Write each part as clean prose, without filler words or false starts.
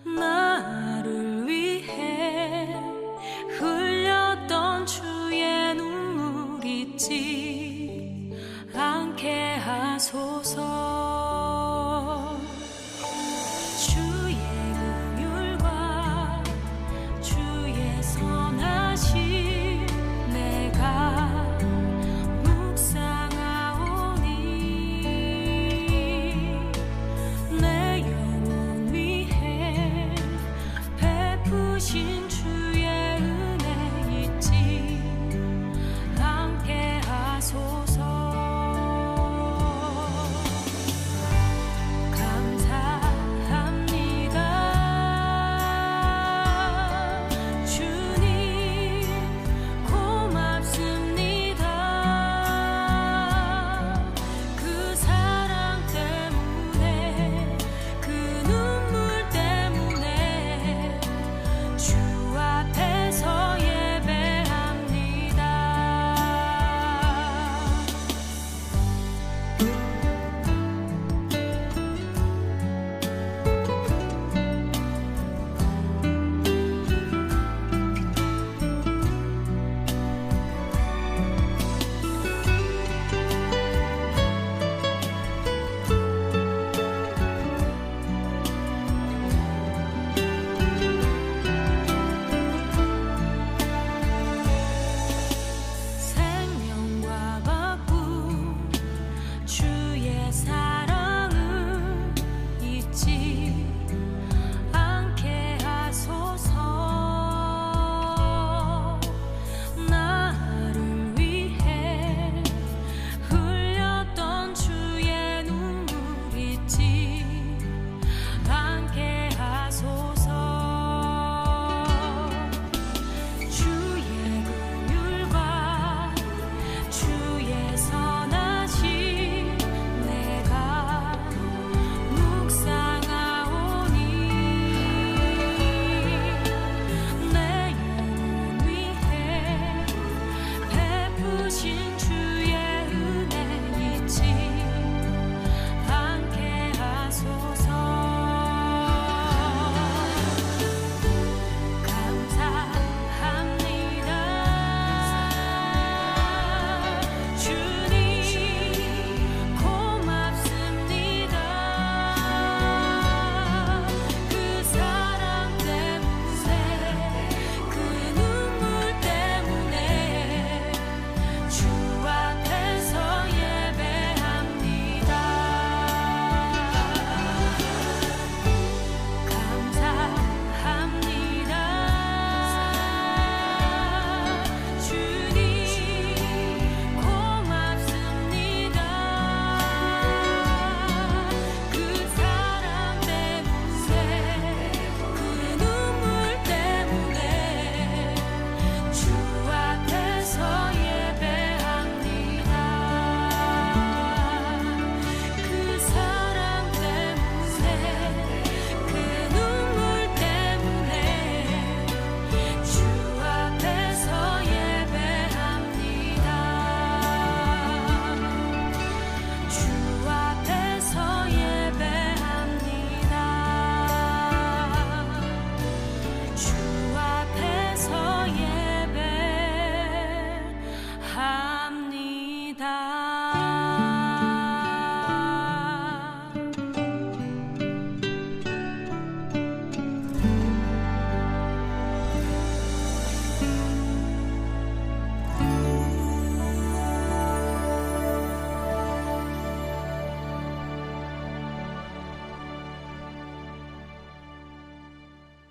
나를 위해 흘렸던 주의 눈물 잊지 않게 하소서. 주의 긍휼과 주의 선하심 내가 묵상하오니 내 영혼 위해 베푸신 주의 은혜 잊지 않게 하소서.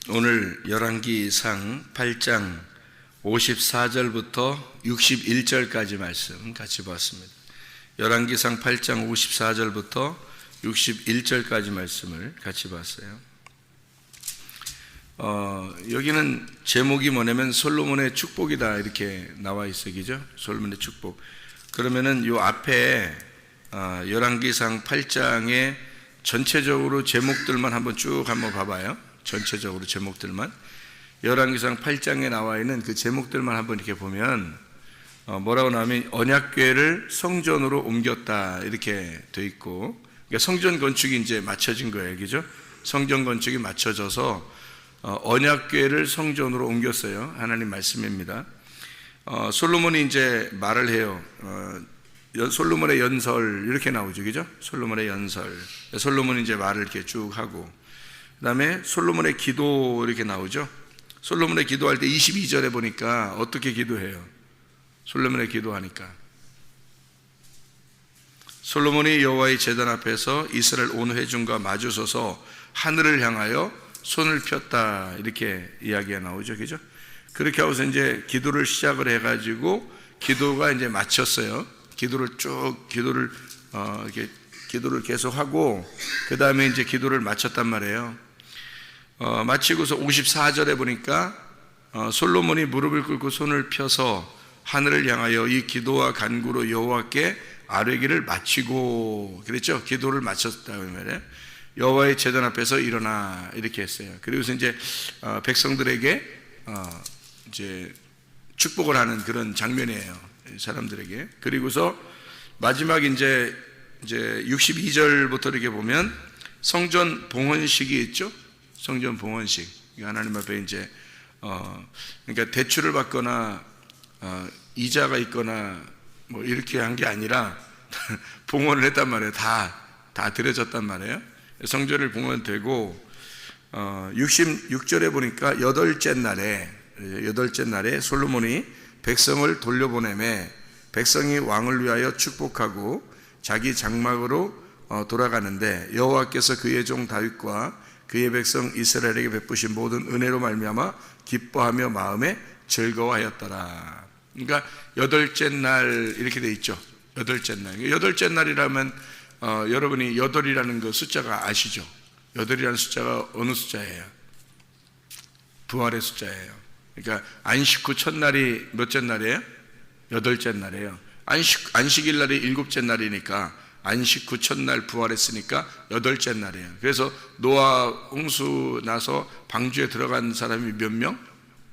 오늘 열왕기상 8장 54절부터 61절까지 말씀 같이 보았습니다. 열왕기상 8장 54절부터 61절까지 말씀을 같이 봤어요. 여기는 제목이 뭐냐면 솔로몬의 축복이다 이렇게 나와 있어, 그죠? 솔로몬의 축복. 그러면은 요 앞에 열왕기상 8장의 전체적으로 제목들만 한번 쭉 한번 봐봐요. 전체적으로 제목들만. 열왕기상 8장에 나와 있는 그 제목들만 한번 이렇게 보면 뭐라고 나오면 언약궤를 성전으로 옮겼다 이렇게 돼 있고, 그러니까 성전 건축이 이제 맞춰진 거예요, 그죠? 성전 건축이 맞춰져서 언약궤를 성전으로 옮겼어요. 하나님 말씀입니다. 솔로몬이 이제 말을 해요. 솔로몬의 연설 이렇게 나오죠, 그죠? 솔로몬의 연설. 솔로몬이 이제 말을 이렇게 쭉 하고, 그다음에 솔로몬의 기도 이렇게 나오죠. 솔로몬의 기도할 때 22절에 보니까 어떻게 기도해요? 솔로몬의 기도하니까 솔로몬이 여호와의 제단 앞에서 이스라엘 온 회중과 마주서서 하늘을 향하여 손을 pis다 이렇게 이야기가 나오죠, 그죠? 그렇게 하고서 이제 기도를 시작을 해가지고 기도가 이제 마쳤어요. 기도를 이렇게 기도를 계속하고 그 다음에 이제 기도를 마쳤단 말이에요. 마치고서 54절에 보니까 솔로몬이 무릎을 꿇고 손을 펴서 하늘을 향하여 이 기도와 간구로 여호와께 아뢰기를 마치고 그랬죠. 기도를 마쳤다고 말이에요. 여호와의 제단 앞에서 일어나 이렇게 했어요. 그리고서 이제 백성들에게 이제 축복을 하는 그런 장면이에요, 사람들에게. 그리고서 마지막 이제 62절부터 이렇게 보면 성전 봉헌식이 있죠. 성전 봉헌식. 하나님 앞에 이제 그러니까 대출을 받거나 이자가 있거나 뭐 이렇게 한 게 아니라 봉헌을 했단 말이에요. 다 드려졌단 말이에요. 성전을 봉헌되고 66절에 보니까 여덟째 날에 솔로몬이 백성을 돌려보내매 백성이 왕을 위하여 축복하고 자기 장막으로 돌아가는데 여호와께서 그의 종 다윗과 그의 백성 이스라엘에게 베푸신 모든 은혜로 말미암아 기뻐하며 마음에 즐거워하였더라. 그러니까 여덟째 날 이렇게 돼 있죠. 여덟째 날. 여덟째 날이라면 여러분이 여덟이라는 그 숫자가 아시죠? 여덟이라는 숫자가 어느 숫자예요? 부활의 숫자예요. 그러니까 안식 후 첫날이 몇째 날이에요? 여덟째 날이에요. 안식일 날이 일곱째 날이니까 안식 후 첫날 부활했으니까 여덟째 날이에요. 그래서 노아 홍수 나서 방주에 들어간 사람이 몇 명?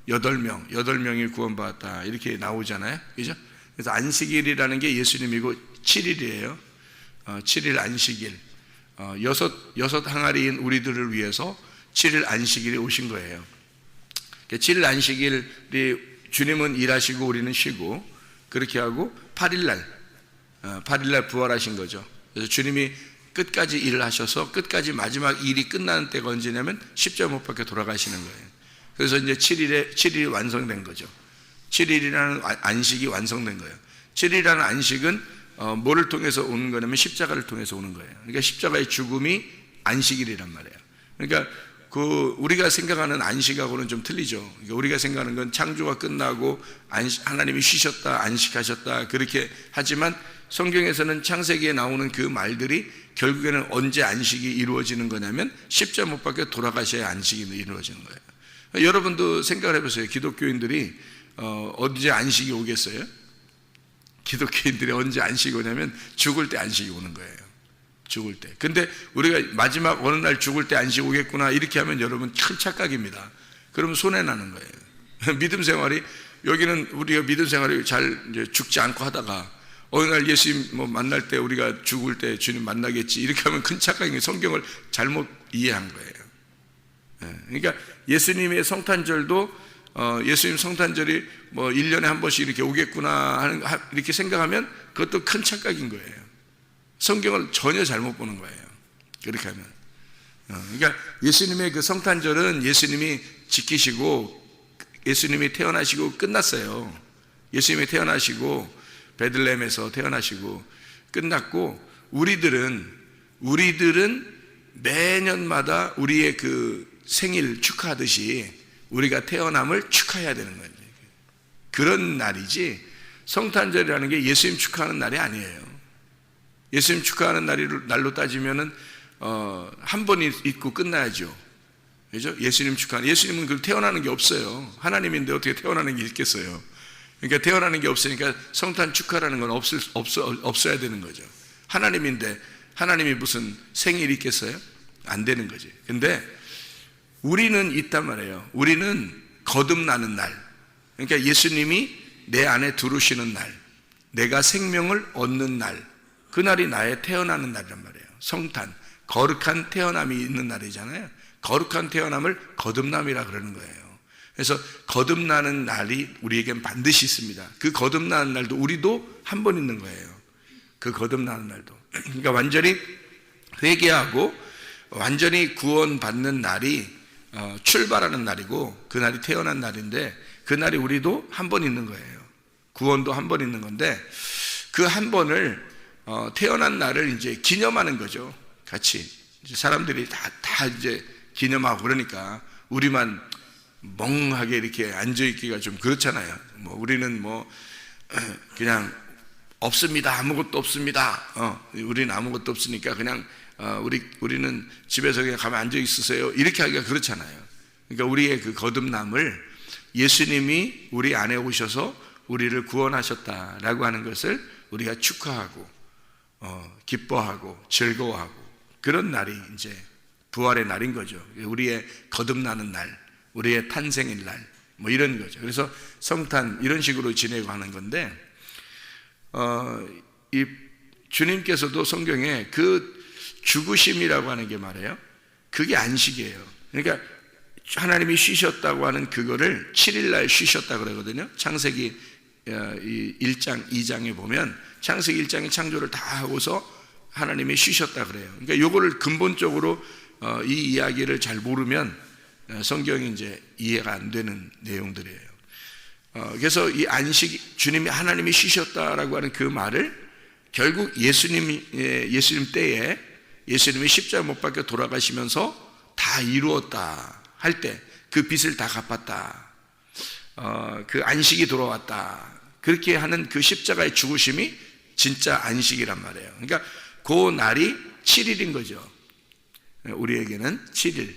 8명이 구원받았다 이렇게 나오잖아요, 그죠? 그래서 안식일이라는 게 예수님이고 7일이에요. 7일 안식일. 여섯 항아리인 우리들을 위해서 7일 안식일이 오신 거예요. 7일 안식일이 주님은 일하시고 우리는 쉬고 그렇게 하고 8일날 부활하신 거죠. 그래서 주님이 끝까지 일을 하셔서 끝까지 마지막 일이 끝나는 때가 언제냐면 십자가 못 박혀 돌아가시는 거예요. 그래서 이제 7일이 완성된 거죠. 7일이라는 안식이 완성된 거예요. 7일이라는 안식은 뭐를 통해서 오는 거냐면 십자가를 통해서 오는 거예요. 그러니까 십자가의 죽음이 안식일이란 말이에요. 그러니까 우리가 생각하는 안식하고는 좀 틀리죠. 그러니까 우리가 생각하는 건 창조가 끝나고 하나님이 쉬셨다, 안식하셨다 그렇게 하지만 성경에서는 창세기에 나오는 그 말들이 결국에는 언제 안식이 이루어지는 거냐면 십자가 못 박혀 돌아가셔야 안식이 이루어지는 거예요. 여러분도 생각을 해보세요. 기독교인들이 언제 안식이 오겠어요? 기독교인들이 언제 안식이 오냐면 죽을 때 안식이 오는 거예요. 죽을 때. 근데 우리가 마지막 어느 날 죽을 때 안식 오겠구나 이렇게 하면 여러분 큰 착각입니다. 그러면 손해나는 거예요. 믿음 생활이 여기는 우리가 믿음 생활이 잘 이제 죽지 않고 하다가 어느 날 예수님 만날 때 우리가 죽을 때 주님 만나겠지 이렇게 하면 큰 착각인 거예요. 성경을 잘못 이해한 거예요. 그러니까 예수님의 성탄절도 예수님 성탄절이 1년에 한 번씩 이렇게 오겠구나 이렇게 생각하면 그것도 큰 착각인 거예요. 성경을 전혀 잘못 보는 거예요. 그렇게 하면. 그러니까 예수님의 그 성탄절은 예수님이 지키시고 예수님이 태어나시고 끝났어요. 예수님이 태어나시고 베들레헴에서 태어나시고 끝났고 우리들은 매년마다 우리의 그 생일 축하하듯이 우리가 태어남을 축하해야 되는 거예요. 그런 날이지 성탄절이라는 게 예수님 축하하는 날이 아니에요. 예수님 축하하는 날로 따지면은 한 번 있고 끝나야죠. 그죠? 예수님 축하하는 예수님은 그 태어나는 게 없어요. 하나님인데 어떻게 태어나는 게 있겠어요? 그러니까 태어나는 게 없으니까 성탄 축하라는 건 없어야 되는 거죠. 하나님인데 하나님이 무슨 생일이 있겠어요? 안 되는 거지. 근데 우리는 있단 말이에요. 우리는 거듭나는 날. 그러니까 예수님이 내 안에 들어오시는 날, 내가 생명을 얻는 날, 그날이 나의 태어나는 날이란 말이에요. 성탄, 거룩한 태어남이 있는 날이잖아요. 거룩한 태어남을 거듭남이라 그러는 거예요. 그래서 거듭나는 날이 우리에겐 반드시 있습니다. 그 거듭나는 날도 우리도 한 번 있는 거예요. 그 거듭나는 날도. 그러니까 완전히 회개하고 완전히 구원받는 날이 출발하는 날이고, 그 날이 태어난 날인데, 그 날이 우리도 한 번 있는 거예요. 구원도 한 번 있는 건데, 그 한 번을 태어난 날을 이제 기념하는 거죠. 같이 이제 사람들이 다 이제 기념하고 그러니까 우리만 멍하게 이렇게 앉아 있기가 좀 그렇잖아요. 뭐 우리는 뭐 그냥 없습니다. 아무것도 없습니다. 우리는 아무것도 없으니까 그냥 우리는 집에서 그냥 가면 앉아 있으세요. 이렇게 하기가 그렇잖아요. 그러니까 우리의 그 거듭남을 예수님이 우리 안에 오셔서 우리를 구원하셨다라고 하는 것을 우리가 축하하고 기뻐하고 즐거워하고, 그런 날이 이제 부활의 날인 거죠. 우리의 거듭나는 날, 우리의 탄생일 날, 뭐 이런 거죠. 그래서 성탄 이런 식으로 지내고 하는 건데, 이 주님께서도 성경에 그 죽으심이라고 하는 게 말이에요. 그게 안식이에요. 그러니까 하나님이 쉬셨다고 하는 그거를 7일 날 쉬셨다고 그러거든요. 창세기 1장, 2장에 보면 창세기 1장에 창조를 다 하고서 하나님이 쉬셨다 그래요. 그러니까 요거를 근본적으로 이 이야기를 잘 모르면 성경이 이제 이해가 안 되는 내용들이에요. 그래서 이 안식, 주님이 하나님이 쉬셨다라고 하는 그 말을 결국 예수님 때에 예수님이 십자가 못 박혀 돌아가시면서 다 이루었다 할 때 그 빚을 다 갚았다, 그 안식이 돌아왔다, 그렇게 하는 그 십자가의 죽으심이 진짜 안식이란 말이에요. 그러니까 그 날이 7일인 거죠. 우리에게는 7일.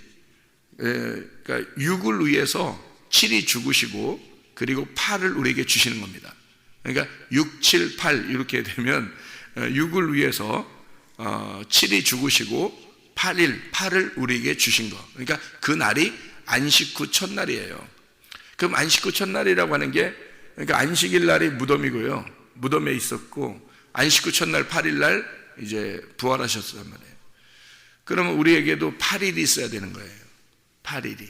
그러니까 6을 위해서 7이 죽으시고 그리고 8을 우리에게 주시는 겁니다. 그러니까 6, 7, 8 이렇게 되면 6을 위해서 7이 죽으시고 8을 우리에게 주신 거. 그러니까 그 날이 안식 후 첫날이에요. 그럼 안식 후 첫날이라고 하는 게, 그러니까 안식일 날이 무덤이고요. 무덤에 있었고 안식 후 첫날 8일 날 이제 부활하셨단 말이에요. 그러면 우리에게도 8일이 있어야 되는 거예요. 8일이.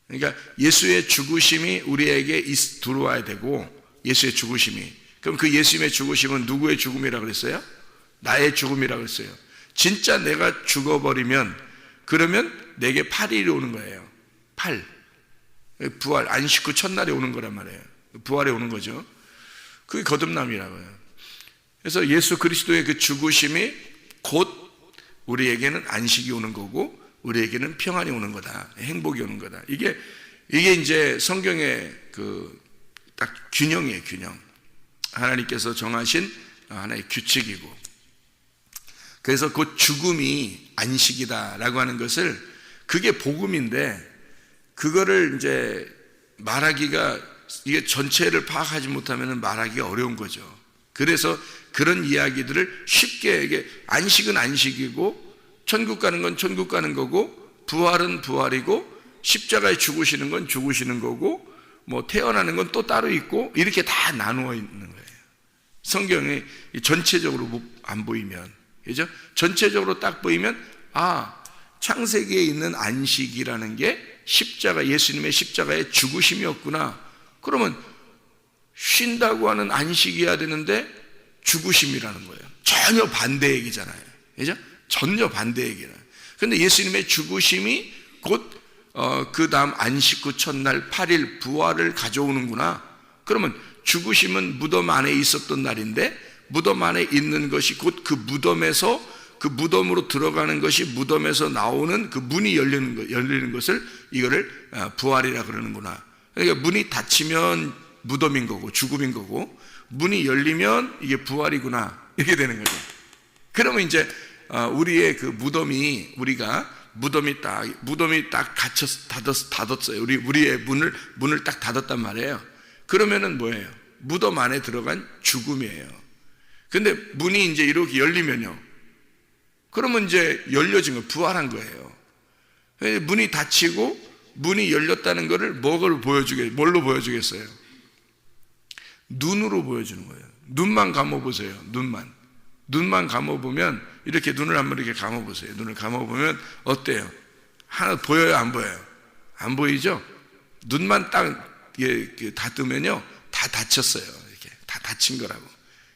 그러니까 예수의 죽으심이 우리에게 들어와야 되고, 예수의 죽으심이. 그럼 그 예수님의 죽으심은 누구의 죽음이라고 그랬어요? 나의 죽음이라고 그랬어요. 진짜 내가 죽어버리면 그러면 내게 8일이 오는 거예요. 8. 부활, 안식 후 첫날에 오는 거란 말이에요. 부활에 오는 거죠. 그게 거듭남이라고요. 그래서 예수 그리스도의 그 죽으심이 곧 우리에게는 안식이 오는 거고 우리에게는 평안이 오는 거다. 행복이 오는 거다. 이게 이제 성경의 그 딱 균형이에요, 균형. 하나님께서 정하신 하나의 규칙이고. 그래서 그 죽음이 안식이다라고 하는 것을, 그게 복음인데, 그거를 이제 말하기가, 이게 전체를 파악하지 못하면 말하기가 어려운 거죠. 그래서 그런 이야기들을 쉽게, 이게 안식은 안식이고 천국 가는 건 천국 가는 거고 부활은 부활이고 십자가에 죽으시는 건 죽으시는 거고 뭐 태어나는 건 또 따로 있고, 이렇게 다 나누어 있는 거예요. 성경이 전체적으로 안 보이면, 그죠? 전체적으로 딱 보이면 창세기에 있는 안식이라는 게 십자가, 예수님의 십자가의 죽으심이었구나. 그러면 쉰다고 하는 안식이어야 되는데 죽으심이라는 거예요. 전혀 반대 얘기잖아요. 그죠? 전혀 반대 얘기라. 그런데 예수님의 죽으심이 곧 그 다음 안식 후 첫날 8일 부활을 가져오는구나. 그러면 죽으심은 무덤 안에 있었던 날인데, 무덤 안에 있는 것이 곧 그 무덤에서, 그 무덤으로 들어가는 것이 무덤에서 나오는 그 문이 열리는 것을, 이거를 부활이라 그러는구나. 그러니까 문이 닫히면 무덤인 거고 죽음인 거고, 문이 열리면 이게 부활이구나, 이렇게 되는 거죠. 그러면 이제 우리의 그 무덤이, 우리가 무덤이 딱 닫았어요. 우리의 문을 딱 닫았단 말이에요. 그러면은 뭐예요? 무덤 안에 들어간 죽음이에요. 근데 문이 이제 이렇게 열리면요, 그러면 이제 열려진 거, 부활한 거예요. 문이 닫히고 문이 열렸다는 것을 뭘로 보여주겠어요? 눈으로 보여주는 거예요. 눈만 감아보세요. 눈만 감아보면 이렇게 눈을 한번 이렇게 감아보세요. 눈을 감아보면 어때요? 하나 보여요? 안 보여요? 안 보이죠? 눈만 딱 다 뜨면요, 다 닫혔어요. 이렇게 다 닫힌 거라고.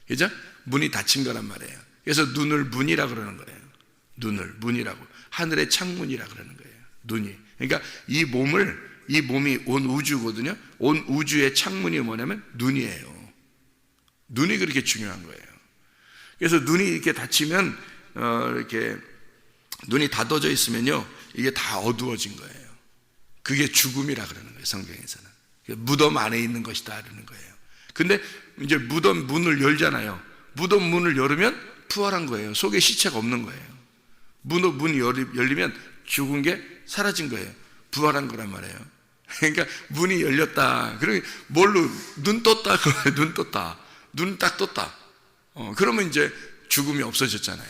그죠? 문이 닫힌 거란 말이에요. 그래서 눈을 문이라 그러는 거예요. 눈을 문이라고. 하늘의 창문이라 그러는 거예요. 눈이. 그러니까 이 몸이 온 우주거든요. 온 우주의 창문이 뭐냐면 눈이에요. 눈이 그렇게 중요한 거예요. 그래서 눈이 이렇게 닫히면 이렇게 눈이 닫아져 있으면요, 이게 다 어두워진 거예요. 그게 죽음이라 그러는 거예요. 성경에서는. 무덤 안에 있는 것이다 그러는 거예요. 근데 이제 무덤 문을 열잖아요. 무덤 문을 열으면 부활한 거예요. 속에 시체가 없는 거예요. 문이 열리면 죽은 게 사라진 거예요. 부활한 거란 말이에요. 그러니까 문이 열렸다. 그러면 뭘로? 눈 떴다. 눈 떴다. 눈 딱 떴다. 그러면 이제 죽음이 없어졌잖아요.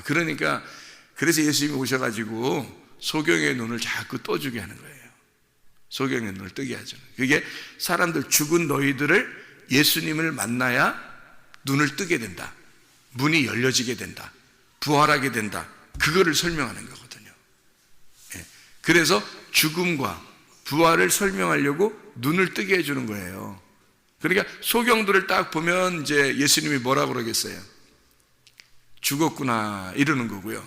그러니까 그래서 예수님이 오셔가지고 소경의 눈을 자꾸 떠주게 하는 거예요. 소경의 눈을 뜨게 하죠. 그게 사람들, 죽은 너희들을 예수님을 만나야 눈을 뜨게 된다. 문이 열려지게 된다. 부활하게 된다. 그거를 설명하는 거거든요. 그래서 죽음과 부활을 설명하려고 눈을 뜨게 해주는 거예요. 그러니까 소경들을 딱 보면 이제 예수님이 뭐라고 그러겠어요? 죽었구나 이러는 거고요.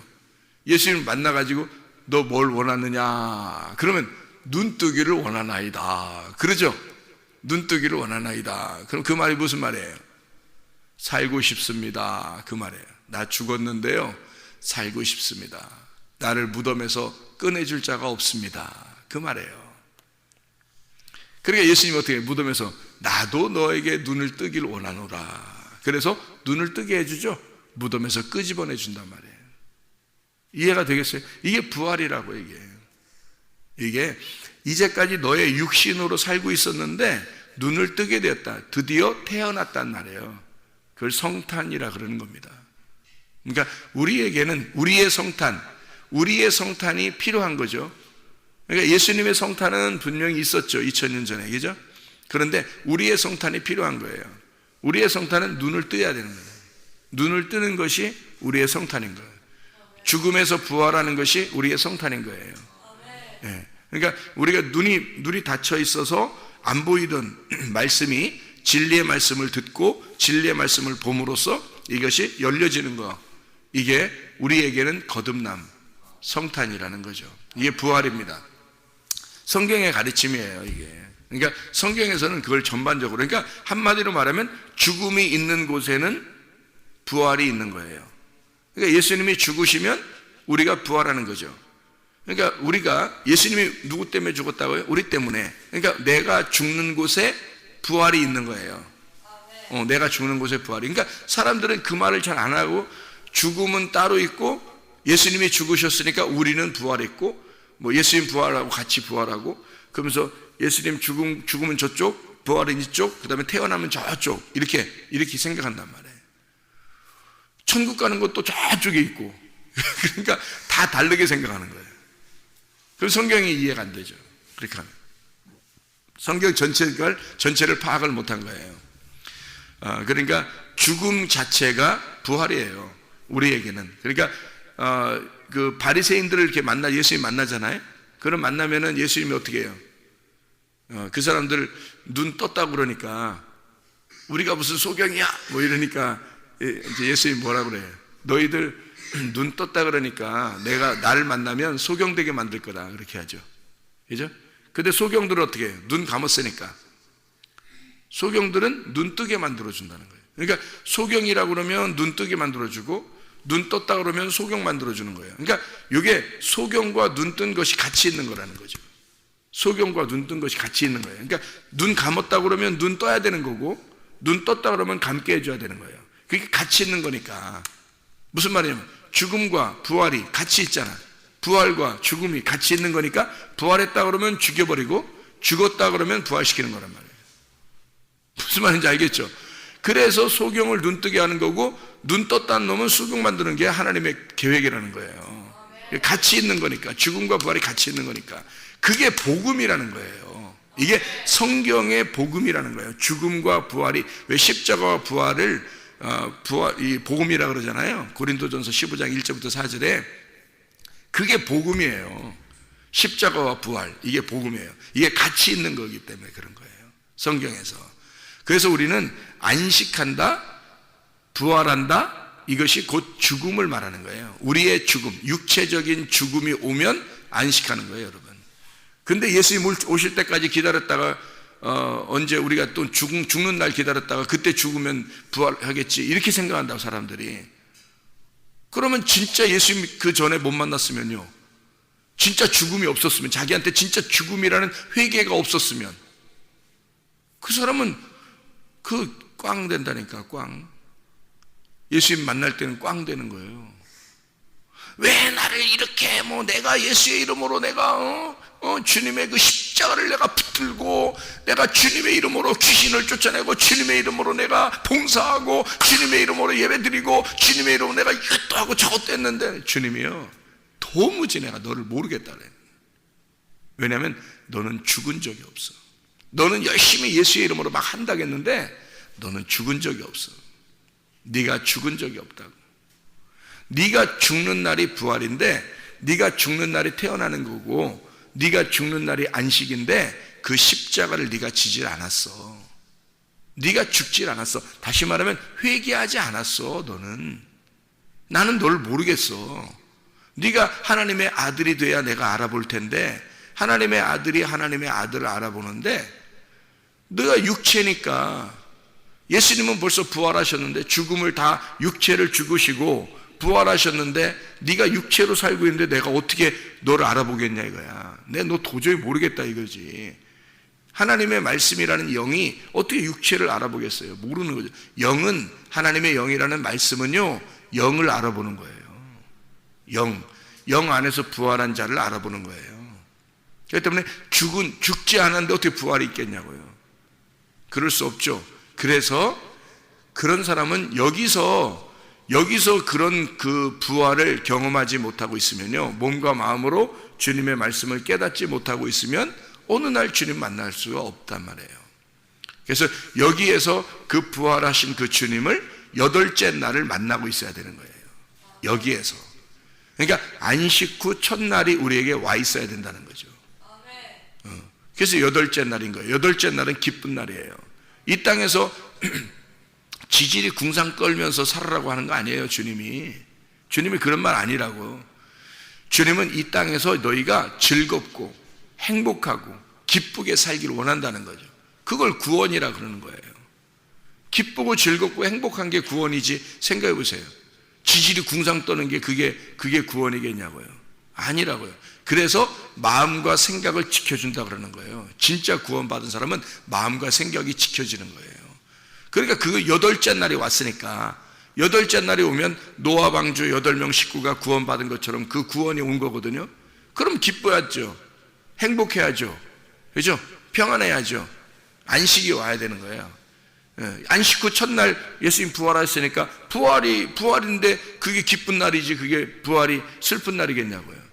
예수님 만나가지고 너 뭘 원하느냐 그러면 눈뜨기를 원하나이다 그러죠. 눈뜨기를 원하나이다. 그럼 그 말이 무슨 말이에요? 살고 싶습니다 그 말이에요. 나 죽었는데요 살고 싶습니다. 나를 무덤에서 꺼내줄 자가 없습니다 그 말이에요. 그러니까 예수님이 어떻게 무덤에서 나도 너에게 눈을 뜨길 원하노라. 그래서 눈을 뜨게 해주죠. 무덤에서 끄집어내 준단 말이에요. 이해가 되겠어요? 이게 부활이라고. 이게 이제까지 너의 육신으로 살고 있었는데 눈을 뜨게 되었다. 드디어 태어났단 말이에요. 그걸 성탄이라 그러는 겁니다. 그러니까 우리에게는 우리의 성탄이 필요한 거죠. 그러니까 예수님의 성탄은 분명히 있었죠. 2000년 전에. 그죠? 그런데 우리의 성탄이 필요한 거예요. 우리의 성탄은 눈을 뜨야 되는 거예요. 눈을 뜨는 것이 우리의 성탄인 거예요. 죽음에서 부활하는 것이 우리의 성탄인 거예요. 그러니까 우리가 눈이 닫혀 있어서 안 보이던 말씀이 진리의 말씀을 듣고 진리의 말씀을 봄으로써 이것이 열려지는 거. 이게 우리에게는 거듭남, 성탄이라는 거죠. 이게 부활입니다. 성경의 가르침이에요, 이게. 그러니까 성경에서는 그걸 전반적으로, 그러니까 한마디로 말하면 죽음이 있는 곳에는 부활이 있는 거예요. 그러니까 예수님이 죽으시면 우리가 부활하는 거죠. 그러니까 우리가 예수님이 누구 때문에 죽었다고요? 우리 때문에. 그러니까 내가 죽는 곳에 부활이 있는 거예요. 내가 죽는 곳에 부활이. 그러니까 사람들은 그 말을 잘 안 하고 죽음은 따로 있고 예수님이 죽으셨으니까 우리는 부활했고 뭐 예수님 부활하고 같이 부활하고 그러면서 예수님 죽으면 저쪽, 부활은 이쪽, 그 다음에 태어나면 저쪽 이렇게 생각한단 말이에요. 천국 가는 것도 저쪽에 있고 그러니까 다 다르게 생각하는 거예요. 그럼 성경이 이해가 안 되죠. 그렇게 하면 성경 전체를 파악을 못한 거예요. 그러니까 죽음 자체가 부활이에요. 우리에게는. 그러니까 그 바리새인들을 이렇게 예수님 만나잖아요. 그럼 만나면은 예수님이 어떻게 해요? 그 사람들 눈 떴다고 그러니까 우리가 무슨 소경이야 뭐 이러니까 이제 예수님이 뭐라 그래요? 너희들 눈 떴다 그러니까 내가 나를 만나면 소경되게 만들 거다 그렇게 하죠. 그죠? 근데 소경들은 어떻게 해요? 눈 감았으니까 소경들은 눈 뜨게 만들어 준다는 거예요. 그러니까 소경이라고 그러면 눈 뜨게 만들어 주고 눈 떴다 그러면 소경 만들어 주는 거예요. 그러니까 이게 소경과 눈 뜬 것이 같이 있는 거라는 거죠. 소경과 눈 뜬 것이 같이 있는 거예요. 그러니까 눈 감았다 그러면 눈 떠야 되는 거고 눈 떴다 그러면 감게 해줘야 되는 거예요. 그게 같이 있는 거니까. 무슨 말이냐면 죽음과 부활이 같이 있잖아. 부활과 죽음이 같이 있는 거니까 부활했다 그러면 죽여버리고 죽었다 그러면 부활시키는 거란 말이에요. 무슨 말인지 알겠죠? 그래서 소경을 눈 뜨게 하는 거고 눈 떴다는 놈은 소경 만드는 게 하나님의 계획이라는 거예요. 같이 있는 거니까. 죽음과 부활이 같이 있는 거니까. 그게 복음이라는 거예요. 이게 성경의 복음이라는 거예요. 죽음과 부활이. 왜 십자가와 부활을 부활, 이 복음이라 그러잖아요. 고린도전서 15장 1절부터 4절에 그게 복음이에요. 십자가와 부활, 이게 복음이에요. 이게 같이 있는 거기 때문에 그런 거예요, 성경에서. 그래서 우리는 안식한다, 부활한다, 이것이 곧 죽음을 말하는 거예요. 우리의 죽음, 육체적인 죽음이 오면 안식하는 거예요, 여러분. 근데 예수님 오실 때까지 기다렸다가 언제 우리가 또 죽는 날 기다렸다가 그때 죽으면 부활하겠지, 이렇게 생각한다고 사람들이. 그러면 진짜 예수님 그 전에 못 만났으면요, 진짜 죽음이 없었으면, 자기한테 진짜 죽음이라는 회개가 없었으면 그 사람은 꽝 된다니까. 꽝. 예수님 만날 때는 꽝 되는 거예요. 왜 나를 이렇게 내가 예수의 이름으로 내가 주님의 그 십자가를 내가 붙들고 내가 주님의 이름으로 귀신을 쫓아내고 주님의 이름으로 내가 봉사하고 주님의 이름으로 예배드리고 주님의 이름으로 내가 이것도 하고 저것도 했는데 주님이요, 도무지 내가 너를 모르겠다 그래. 왜냐하면 너는 죽은 적이 없어. 너는 열심히 예수의 이름으로 막 한다겠는데 너는 죽은 적이 없어. 네가 죽은 적이 없다고. 네가 죽는 날이 부활인데, 네가 죽는 날이 태어나는 거고, 네가 죽는 날이 안식인데 그 십자가를 네가 지질 않았어. 네가 죽질 않았어. 다시 말하면 회개하지 않았어. 너는. 나는 너를 모르겠어. 네가 하나님의 아들이 돼야 내가 알아볼 텐데, 하나님의 아들이 하나님의 아들을 알아보는데 너가 육체니까. 예수님은 벌써 부활하셨는데, 죽음을 다 육체를 죽으시고 부활하셨는데 네가 육체로 살고 있는데 내가 어떻게 너를 알아보겠냐 이거야. 내가 너 도저히 모르겠다 이거지. 하나님의 말씀이라는 영이 어떻게 육체를 알아보겠어요? 모르는 거죠. 영은, 하나님의 영이라는 말씀은요, 영을 알아보는 거예요. 영 안에서 부활한 자를 알아보는 거예요. 그렇기 때문에 죽지 않았는데 어떻게 부활이 있겠냐고요. 그럴 수 없죠. 그래서 그런 사람은 여기서 그런 그 부활을 경험하지 못하고 있으면요, 몸과 마음으로 주님의 말씀을 깨닫지 못하고 있으면 어느 날 주님 만날 수가 없단 말이에요. 그래서 여기에서 그 부활하신 그 주님을 여덟째 날을 만나고 있어야 되는 거예요. 여기에서. 그러니까 안식 후 첫날이 우리에게 와 있어야 된다는 거죠. 그래서 여덟째 날인 거예요. 여덟째 날은 기쁜 날이에요. 이 땅에서 지질이 궁상 떨면서 살아라고 하는 거 아니에요, 주님이. 주님이 그런 말 아니라고. 주님은 이 땅에서 너희가 즐겁고 행복하고 기쁘게 살기를 원한다는 거죠. 그걸 구원이라 그러는 거예요. 기쁘고 즐겁고 행복한 게 구원이지, 생각해 보세요. 지질이 궁상 떠는 게 그게 구원이겠냐고요. 아니라고요. 그래서 마음과 생각을 지켜준다 그러는 거예요. 진짜 구원받은 사람은 마음과 생각이 지켜지는 거예요. 그러니까 그 여덟째 날이 왔으니까, 여덟째 날이 오면 노아 방주 8명 식구가 구원받은 것처럼 그 구원이 온 거거든요. 그럼 기뻐야죠. 행복해야죠. 그죠? 평안해야죠. 안식이 와야 되는 거예요. 안식 후 첫날 예수님 부활하셨으니까 부활인데 그게 기쁜 날이지, 그게 부활이 슬픈 날이겠냐고요.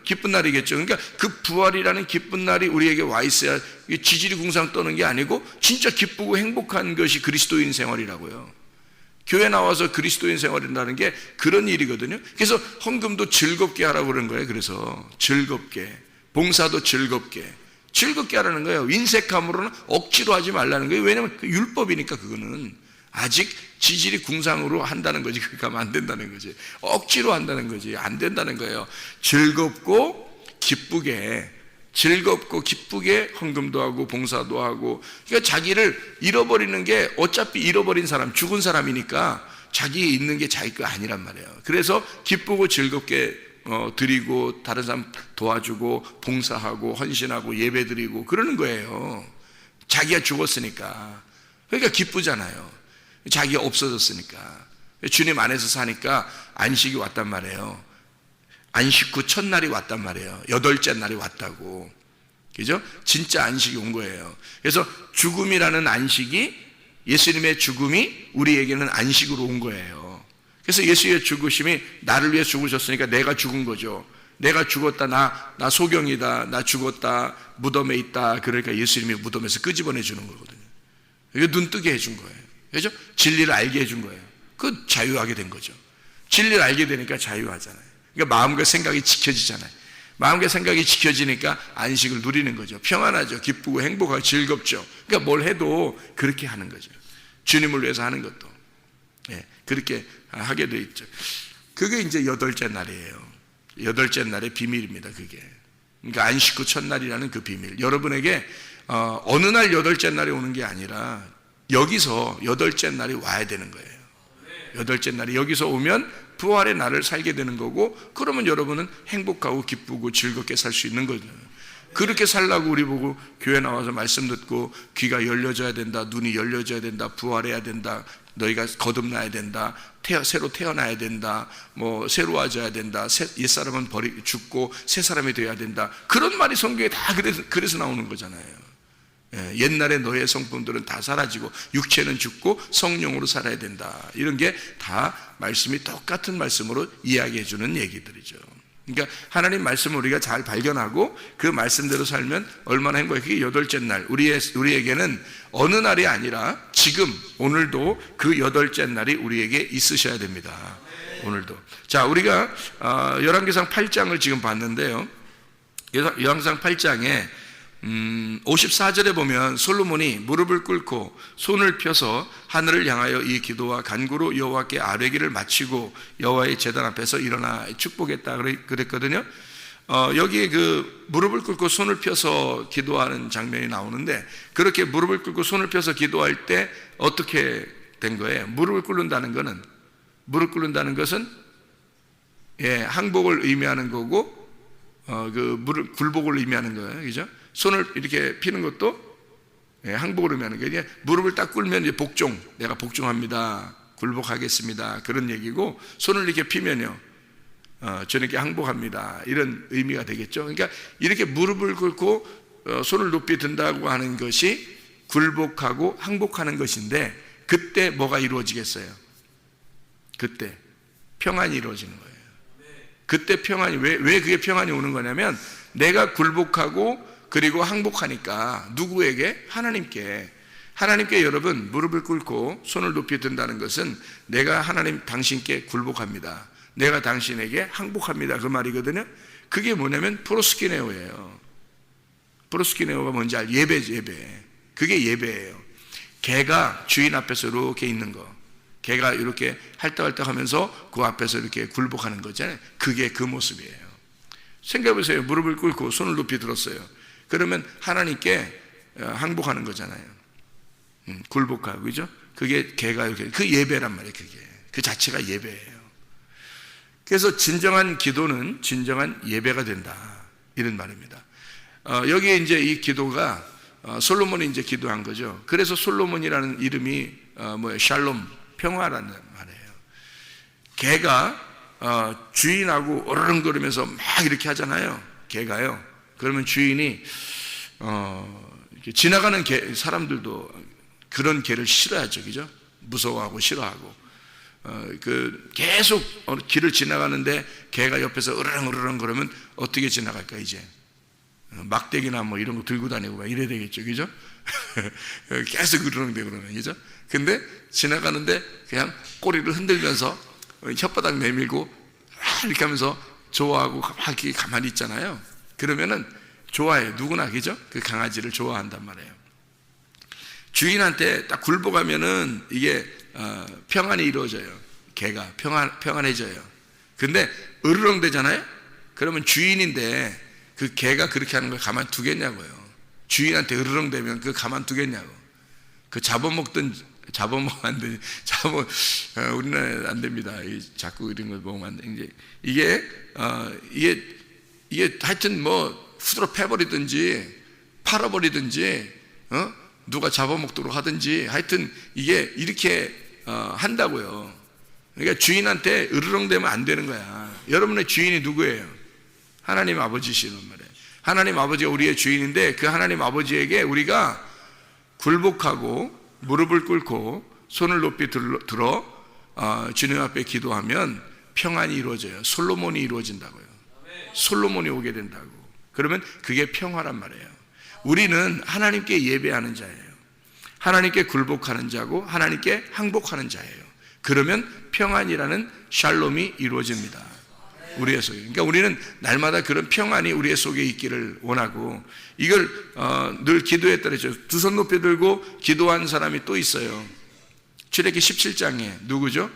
기쁜 날이겠죠. 그러니까 그 부활이라는 기쁜 날이 우리에게 와 있어야, 지질이 궁상 떠는 게 아니고 진짜 기쁘고 행복한 것이 그리스도인 생활이라고요. 교회 나와서 그리스도인 생활이라는 게 그런 일이거든요. 그래서 헌금도 즐겁게 하라고 그러는 거예요. 그래서 즐겁게, 봉사도 즐겁게 하라는 거예요. 인색함으로는 억지로 하지 말라는 거예요. 왜냐하면 그 율법이니까. 그거는 아직 지질이 궁상으로 한다는 거지. 그렇게 하면 안 된다는 거지. 억지로 한다는 거지. 안 된다는 거예요. 즐겁고 기쁘게 헌금도 하고 봉사도 하고. 그러니까 자기를 잃어버리는 게, 어차피 잃어버린 사람, 죽은 사람이니까 자기 있는 게 자기 거 아니란 말이에요. 그래서 기쁘고 즐겁게 드리고, 다른 사람 도와주고, 봉사하고, 헌신하고, 예배드리고 그러는 거예요. 자기가 죽었으니까. 그러니까 기쁘잖아요. 자기가 없어졌으니까. 주님 안에서 사니까 안식이 왔단 말이에요. 안식 후 첫날이 왔단 말이에요. 여덟째 날이 왔다고. 그죠? 진짜 안식이 온 거예요. 그래서 죽음이라는 안식이, 예수님의 죽음이 우리에게는 안식으로 온 거예요. 그래서 예수의 죽으심이 나를 위해 죽으셨으니까 내가 죽은 거죠. 내가 죽었다, 나 소경이다, 나 죽었다, 무덤에 있다. 그러니까 예수님이 무덤에서 끄집어내 주는 거거든요. 이게 눈 뜨게 해준 거예요. 그죠? 진리를 알게 해준 거예요. 그 자유하게 된 거죠. 진리를 알게 되니까 자유하잖아요. 그러니까 마음과 생각이 지켜지잖아요. 마음과 생각이 지켜지니까 안식을 누리는 거죠. 평안하죠. 기쁘고 행복하고 즐겁죠. 그러니까 뭘 해도 그렇게 하는 거죠. 주님을 위해서 하는 것도. 예, 그렇게 하게 돼 있죠. 그게 이제 여덟째 날이에요. 여덟째 날의 비밀입니다. 그게. 그러니까 안식 후 첫날이라는 그 비밀. 여러분에게 어느 날 여덟째 날이 오는 게 아니라 여기서 여덟째 날이 와야 되는 거예요. 여덟째 날이 여기서 오면 부활의 날을 살게 되는 거고, 그러면 여러분은 행복하고 기쁘고 즐겁게 살 수 있는 거죠. 그렇게 살라고 우리 보고 교회 나와서 말씀 듣고 귀가 열려져야 된다, 눈이 열려져야 된다, 부활해야 된다, 너희가 거듭나야 된다, 새로 태어나야 된다, 뭐 새로워져야 된다, 옛사람은 죽고 새 사람이 되어야 된다, 그런 말이 성경에 다 그래서 나오는 거잖아요. 예, 옛날에 너의 성품들은 다 사라지고 육체는 죽고 성령으로 살아야 된다, 이런 게 다 말씀이 똑같은 말씀으로 이야기해 주는 얘기들이죠. 그러니까 하나님 말씀을 우리가 잘 발견하고 그 말씀대로 살면 얼마나 행복해요. 그게 여덟째 날. 우리에게는 어느 날이 아니라 지금 오늘도 그 여덟째 날이 우리에게 있으셔야 됩니다. 오늘도. 자, 우리가 열왕기상 8장을 지금 봤는데요. 열왕기상 8장에 54절에 보면 솔로몬이 무릎을 꿇고 손을 펴서 하늘을 향하여 이 기도와 간구로 여호와께 아뢰기를 마치고 여호와의 제단 앞에서 일어나 축복했다 그랬거든요. 여기에 그 무릎을 꿇고 손을 펴서 기도하는 장면이 나오는데, 그렇게 무릎을 꿇고 손을 펴서 기도할 때 어떻게 된 거예요? 무릎 꿇는다는 것은 항복을 의미하는 거고, 그 무릎 굴복을 의미하는 거예요. 그죠? 손을 이렇게 피는 것도 항복을 의미하는 거예요. 무릎을 딱 꿇으면 이제 복종, 내가 복종합니다, 굴복하겠습니다, 그런 얘기고, 손을 이렇게 피면요, 저녁에 항복합니다, 이런 의미가 되겠죠. 그러니까 이렇게 무릎을 꿇고 손을 높이 든다고 하는 것이 굴복하고 항복하는 것인데, 그때 뭐가 이루어지겠어요? 그때 평안이 이루어지는 거예요. 그때 평안이, 왜 그게 평안이 오는 거냐면, 내가 굴복하고 그리고 항복하니까 누구에게? 하나님께 여러분 무릎을 꿇고 손을 높이 든다는 것은 내가 하나님 당신께 굴복합니다, 내가 당신에게 항복합니다, 그 말이거든요. 그게 뭐냐면 프로스키네오예요. 프로스키네오가 뭔지 예배. 그게 예배예요. 개가 주인 앞에서 이렇게 있는 거, 개가 이렇게 할떡할떡 하면서 그 앞에서 이렇게 굴복하는 거잖아요. 그게 그 모습이에요. 생각해보세요. 무릎을 꿇고 손을 높이 들었어요. 그러면 하나님께 항복하는 거잖아요. 굴복하고, 그죠? 그게 개가 이렇게, 그 예배란 말이에요. 그게 그 자체가 예배예요. 그래서 진정한 기도는 진정한 예배가 된다, 이런 말입니다. 여기에 이제 이 기도가 솔로몬이 이제 기도한 거죠. 그래서 솔로몬이라는 이름이 샬롬, 평화라는 말이에요. 개가 주인하고 어르렁거리면서 막 이렇게 하잖아요. 개가요. 그러면 주인이 이렇게 지나가는 사람들도 그런 개를 싫어하죠, 그죠? 무서워하고 싫어하고. 계속 길을 지나가는데 개가 옆에서 으르렁으르렁 그러면 어떻게 지나갈까? 이제 막대기나 뭐 이런 거 들고 다니고 막 이래야 되겠죠, 그죠? 계속 으르렁대고 그러면, 그죠? 근데 지나가는데 그냥 꼬리를 흔들면서 혓바닥 내밀고 이렇게 하면서 좋아하고 막 이렇게 가만히 있잖아요. 그러면은 좋아해요. 누구나, 그죠? 그 강아지를 좋아한단 말이에요. 주인한테 딱 굴복하면은 이게 평안이 이루어져요. 개가 평안해져요. 근데 으르렁대잖아요. 그러면 주인인데 그 개가 그렇게 하는 걸 가만 두겠냐고요. 주인한테 으르렁대면 그 가만 두겠냐고. 그 잡아먹든 안 되지. 우리나라에 안 됩니다. 자꾸 이런 걸 보면 안 돼. 이제 이게 하여튼 뭐 후드로 패버리든지 팔아버리든지 누가 잡아먹도록 하든지, 하여튼 이게 이렇게 한다고요. 그러니까 주인한테 으르렁대면 안 되는 거야. 여러분의 주인이 누구예요? 하나님 아버지시란 말이에요. 하나님 아버지가 우리의 주인인데, 그 하나님 아버지에게 우리가 굴복하고 무릎을 꿇고 손을 높이 들어 주님 앞에 기도하면 평안이 이루어져요. 솔로몬이 이루어진다고요. 솔로몬이 오게 된다고. 그러면 그게 평화란 말이에요. 우리는 하나님께 예배하는 자예요. 하나님께 굴복하는 자고 하나님께 항복하는 자예요. 그러면 평안이라는 샬롬이 이루어집니다. 우리의 속에. 그러니까 우리는 날마다 그런 평안이 우리의 속에 있기를 원하고, 이걸 늘 기도에 따르죠. 두 손 높이 들고 기도한 사람이 또 있어요. 출애굽기 17장에 누구죠?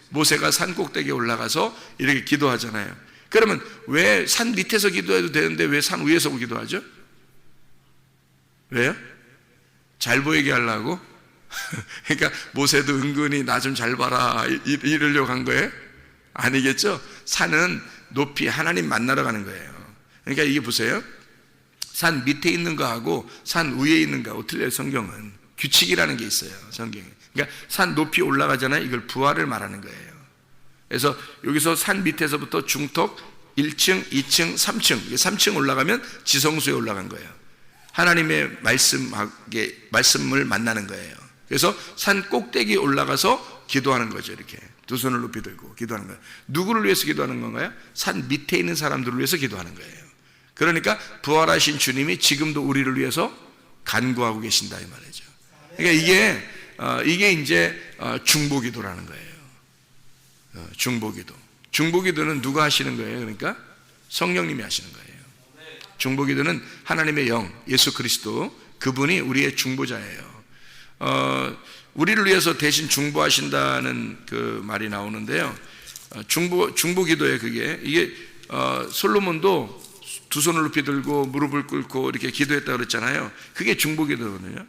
모세가 산 꼭대기에 올라가서 이렇게 기도하잖아요. 그러면 왜 산 밑에서 기도해도 되는데 왜 산 위에서 기도하죠? 왜요? 잘 보이게 하려고? 그러니까 모세도 은근히 나 좀 잘 봐라 이러려고 한 거예요? 아니겠죠? 산은 높이 하나님 만나러 가는 거예요. 그러니까 이게 보세요. 산 밑에 있는 거하고 산 위에 있는 거하고 틀려요. 성경은 규칙이라는 게 있어요. 성경에. 그러니까 산 높이 올라가잖아요. 이걸 부활을 말하는 거예요. 그래서 여기서 산 밑에서부터 중턱 1층, 2층, 3층 3층 올라가면 지성소에 올라간 거예요. 하나님의 말씀을 만나는 거예요. 그래서 산 꼭대기에 올라가서 기도하는 거죠. 이렇게 두 손을 높이 들고 기도하는 거예요. 누구를 위해서 기도하는 건가요? 산 밑에 있는 사람들을 위해서 기도하는 거예요. 그러니까 부활하신 주님이 지금도 우리를 위해서 간구하고 계신다 이 말이죠. 그러니까 이게 이제 중보기도라는 거예요. 중보기도는 누가 하시는 거예요? 그러니까 성령님이 하시는 거예요. 중보기도는 하나님의 영 예수 그리스도, 그분이 우리의 중보자예요. 우리를 위해서 대신 중보하신다는 그 말이 나오는데요. 중보기도에 이게 솔로몬도 두 손을 높이 들고 무릎을 꿇고 이렇게 기도했다고 그랬잖아요. 그게 중보기도거든요.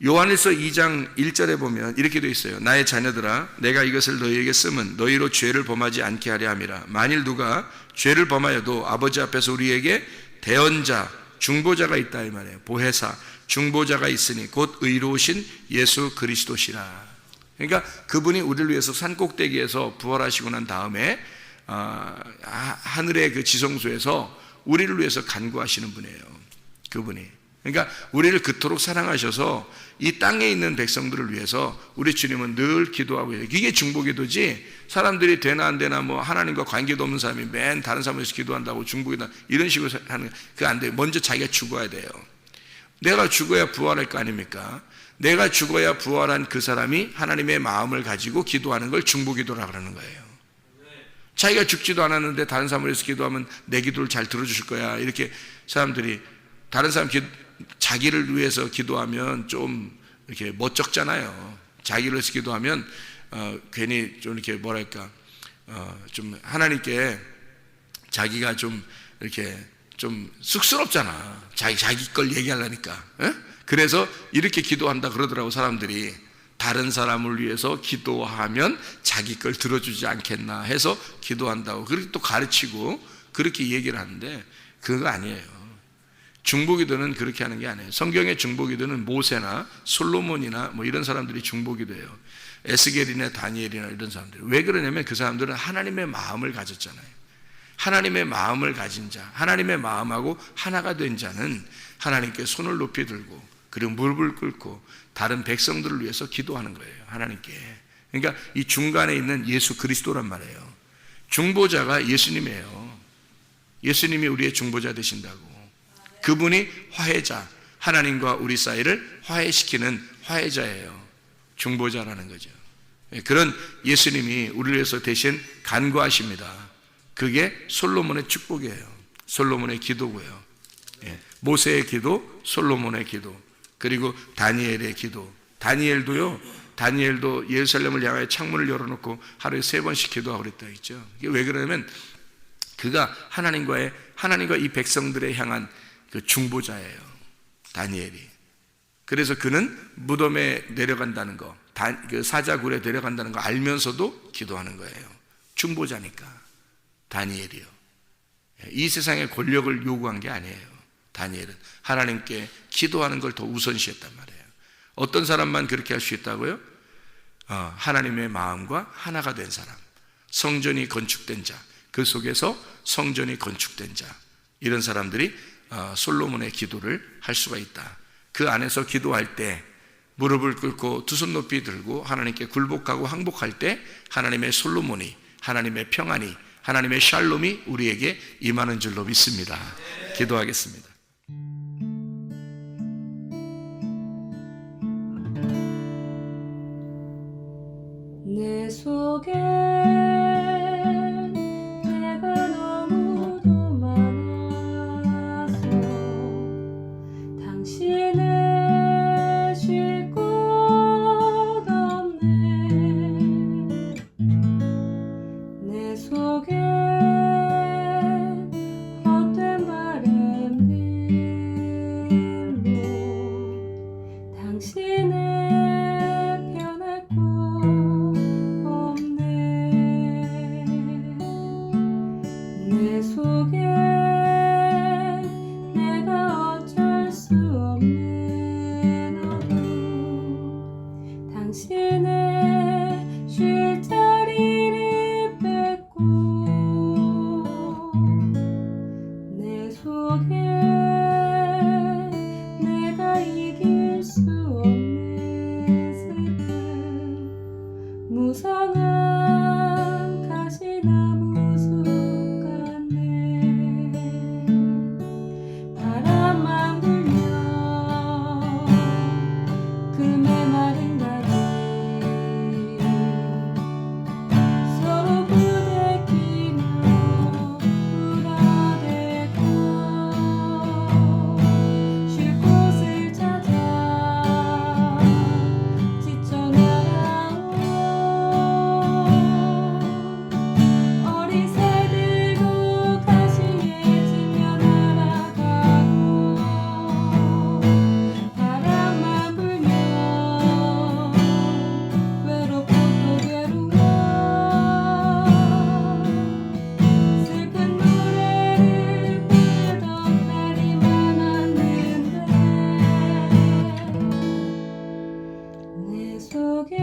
요한일서 2장 1절에 보면 이렇게 되어 있어요. 나의 자녀들아, 내가 이것을 너희에게 쓰면 너희로 죄를 범하지 않게 하려 함이라. 만일 누가 죄를 범하여도 아버지 앞에서 우리에게 대언자, 중보자가 있다 이 말이에요. 보혜사, 중보자가 있으니 곧 의로우신 예수 그리스도시라. 그러니까 그분이 우리를 위해서 산 꼭대기에서 부활하시고 난 다음에 하늘의 그 지성소에서 우리를 위해서 간구하시는 분이에요. 그분이. 그러니까 우리를 그토록 사랑하셔서 이 땅에 있는 백성들을 위해서 우리 주님은 늘 기도하고 있어요. 이게 중보기도지, 사람들이 되나 안 되나 뭐 하나님과 관계도 없는 사람이 맨 다른 사람을 위해서 기도한다고 중보기도 이런 식으로 하는 거, 그거 안 돼요. 먼저 자기가 죽어야 돼요. 내가 죽어야 부활할 거 아닙니까? 내가 죽어야 부활한 그 사람이 하나님의 마음을 가지고 기도하는 걸 중보기도라고 하는 거예요. 자기가 죽지도 않았는데 다른 사람을 위해서 기도하면 내 기도를 잘 들어주실 거야, 이렇게 사람들이 다른 사람 자기를 위해서 기도하면 좀 이렇게 멋쩍잖아요. 자기를 위해서 기도하면 괜히 좀 이렇게 뭐랄까 좀 하나님께 자기가 좀 이렇게 좀 쑥스럽잖아. 자기 걸 얘기하려니까. 에? 그래서 이렇게 기도한다 그러더라고 사람들이. 다른 사람을 위해서 기도하면 자기 걸 들어주지 않겠나 해서 기도한다고 그렇게 또 가르치고 그렇게 얘기를 하는데 그거 아니에요. 중보기도는 그렇게 하는 게 아니에요. 성경의 중보기도는 모세나 솔로몬이나 뭐 이런 사람들이 중보기도예요. 에스겔이나 다니엘이나 이런 사람들. 왜 그러냐면 그 사람들은 하나님의 마음을 가졌잖아요. 하나님의 마음을 가진 자, 하나님의 마음하고 하나가 된 자는 하나님께 손을 높이 들고 그리고 무릎을 꿇고 다른 백성들을 위해서 기도하는 거예요. 하나님께. 그러니까 이 중간에 있는 예수 그리스도란 말이에요. 중보자가 예수님이에요. 예수님이 우리의 중보자 되신다고. 그분이 화해자, 하나님과 우리 사이를 화해시키는 화해자예요. 중보자라는 거죠. 그런 예수님이 우리를 위해서 대신 간구하십니다. 그게 솔로몬의 축복이에요. 솔로몬의 기도고요. 모세의 기도, 솔로몬의 기도, 그리고 다니엘의 기도. 다니엘도 예루살렘을 향하여 창문을 열어놓고 하루에 3번씩 기도하고 그랬다 했죠. 이게 왜 그러냐면 그가 하나님과 이 백성들에 향한 그 중보자예요. 다니엘이. 그래서 그는 무덤에 내려간다는 거, 그 사자굴에 내려간다는 거 알면서도 기도하는 거예요. 중보자니까. 다니엘이요. 이 세상의 권력을 요구한 게 아니에요. 다니엘은 하나님께 기도하는 걸 더 우선시했단 말이에요. 어떤 사람만 그렇게 할 수 있다고요? 하나님의 마음과 하나가 된 사람, 성전이 건축된 자, 그 속에서 성전이 건축된 자, 이런 사람들이 솔로몬의 기도를 할 수가 있다. 그 안에서 기도할 때 무릎을 꿇고 두 손 높이 들고 하나님께 굴복하고 항복할 때 하나님의 솔로몬이, 하나님의 평안이, 하나님의 샬롬이 우리에게 임하는 줄로 믿습니다. 기도하겠습니다. 속에 내가 너무도 많아서 당신을 쉴 곳 없네. 내 속에 헛된 바램들로 당신을 변할 곳 없네. 내 속에 내가 어쩔 수 없는 어둠, 당신의 쉴 자리를 뺏고 내 속에 내가 이길 수 없는 슬픔, 무성한 가시나무 숲 같네. 바람만 불면 그 메마른 다리 서로 부대끼며 울어대고 쉴 곳을 찾아 지쳐 날아온 어린 새들도 가시에 지며 날아가고, 바람만 불면 외롭고 또 괴로워 슬픈 노래를 부르던 날이 많았는데 내 속에